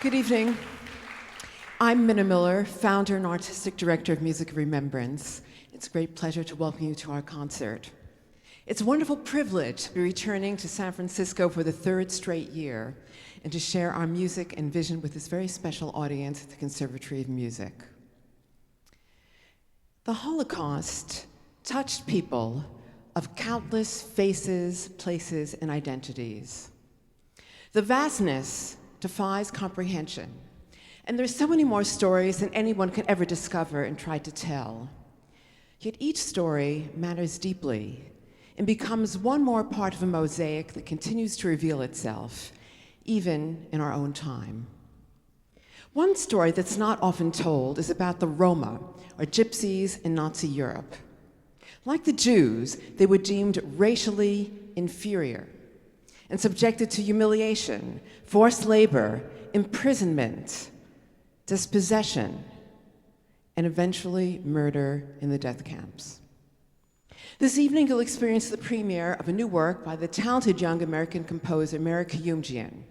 Good evening. I'm Mina Miller, founder and artistic director of Music of Remembrance. It's a great pleasure to welcome you to our concert. It's a wonderful privilege to be returning to San Francisco for the third straight year and to share our music and vision with this very special audience at the Conservatory of Music. The Holocaust touched people of countless faces, places, and identities. The vastness defies comprehension, and there's so many more stories than anyone could ever discover and try to tell. Yet each story matters deeply and becomes one more part of a mosaic that continues to reveal itself, even in our own time. One story that's not often told is about the Roma, or gypsies in Nazi Europe. Like the Jews, they were deemed racially inferior and subjected to humiliation, forced labor, imprisonment, dispossession, and eventually murder in the death camps. This evening, you'll experience the premiere of a new work by the talented young American composer Merrick Youmjian.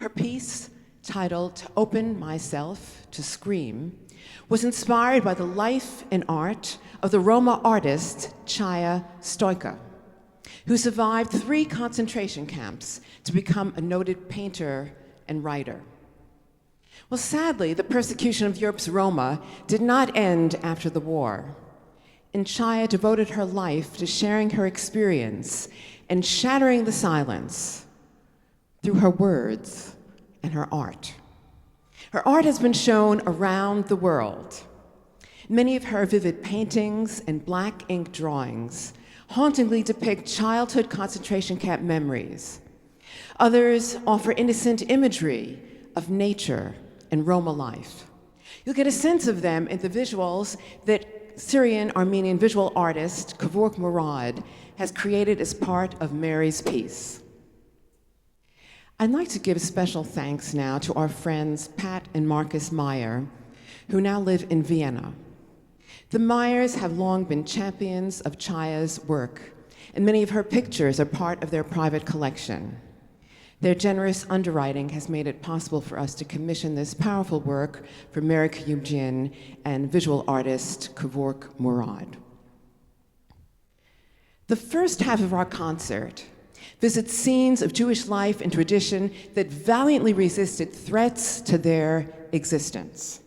Her piece, titled "To Open Myself to Scream," was inspired by the life and art of the Roma artist Chaya Stoica, who survived 3 concentration camps to become a noted painter and writer. Well, sadly, the persecution of Europe's Roma did not end after the war, and Chaya devoted her life to sharing her experience and shattering the silence through her words and her art. Her art has been shown around the world. Many of her vivid paintings and black ink drawings hauntingly depict childhood concentration camp memories. Others offer innocent imagery of nature and Roma life. You'll get a sense of them in the visuals that Syrian-Armenian visual artist Kevork Murad has created as part of Mary's piece. I'd like to give special thanks now to our friends Pat and Marcus Meyer, who now live in Vienna. The Meyers have long been champions of Chaya's work, and many of her pictures are part of their private collection. Their generous underwriting has made it possible for us to commission this powerful work for Merrick Youmjian and visual artist Kevork Murad. The first half of our concert visits scenes of Jewish life and tradition that valiantly resisted threats to their existence.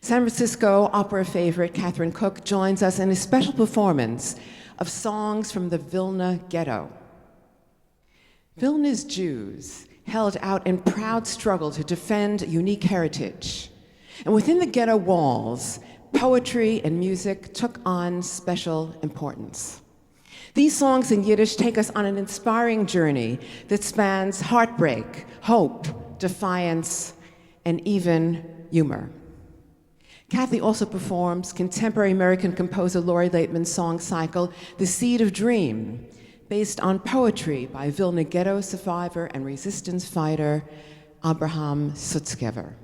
San Francisco opera favorite Catherine Cook joins us in a special performance of songs from the Vilna ghetto. Vilna's Jews held out in proud struggle to defend unique heritage. And within the ghetto walls, poetry and music took on special importance. These songs in Yiddish take us on an inspiring journey that spans heartbreak, hope, defiance, and even humor. Kathy also performs contemporary American composer Laurie Laitman's song cycle, The Seed of Dream, based on poetry by Vilna ghetto survivor and resistance fighter Abraham Sutzkever.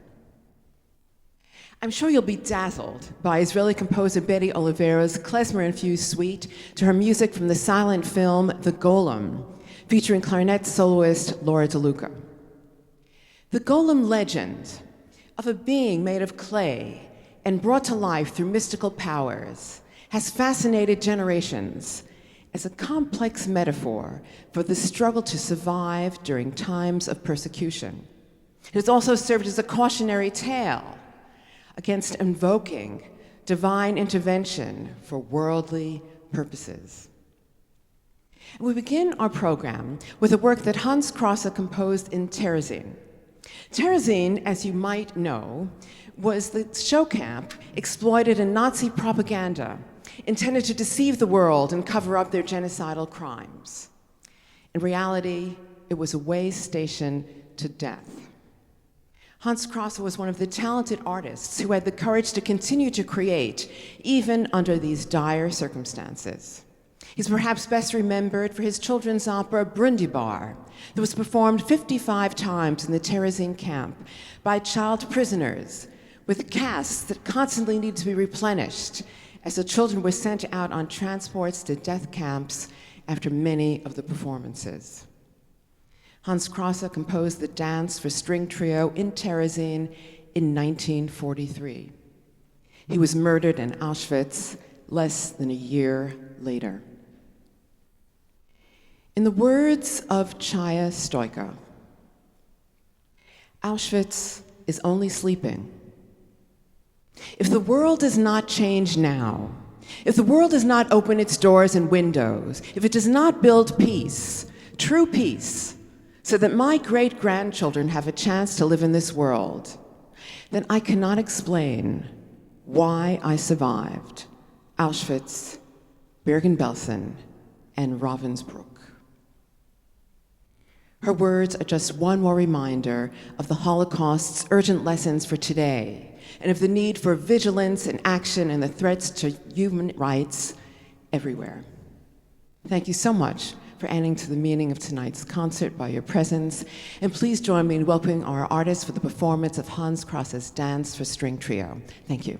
I'm sure you'll be dazzled by Israeli composer Betty Oliveira's klezmer-infused suite to her music from the silent film The Golem, featuring clarinet soloist Laura DeLuca. The Golem legend of a being made of clay and brought to life through mystical powers has fascinated generations as a complex metaphor for the struggle to survive during times of persecution. It has also served as a cautionary tale against invoking divine intervention for worldly purposes. We begin our program with a work that Hans Krasse composed in Terezin. Terezin, as you might know, was the show camp exploited in Nazi propaganda intended to deceive the world and cover up their genocidal crimes. In reality, it was a way station to death. Hans Krasse was one of the talented artists who had the courage to continue to create, even under these dire circumstances. He's perhaps best remembered for his children's opera Brundibar, that was performed 55 times in the Terezin camp by child prisoners, with casts that constantly needed to be replenished as the children were sent out on transports to death camps after many of the performances. Hans Krasse composed the dance for string trio in Terezin in 1943. He was murdered in Auschwitz less than a year later. In the words of Chaya Stoika, Auschwitz is only sleeping. If the world does not change now, if the world does not open its doors and windows, if it does not build peace, true peace, so that my great-grandchildren have a chance to live in this world, then I cannot explain why I survived Auschwitz, Bergen-Belsen, and Ravensbrück. Her words are just one more reminder of the Holocaust's urgent lessons for today, and of the need for vigilance and action and the threats to human rights everywhere. Thank you so much for adding to the meaning of tonight's concert by your presence, and please join me in welcoming our artists for the performance of Hans Krasse's Dance for String Trio. Thank you.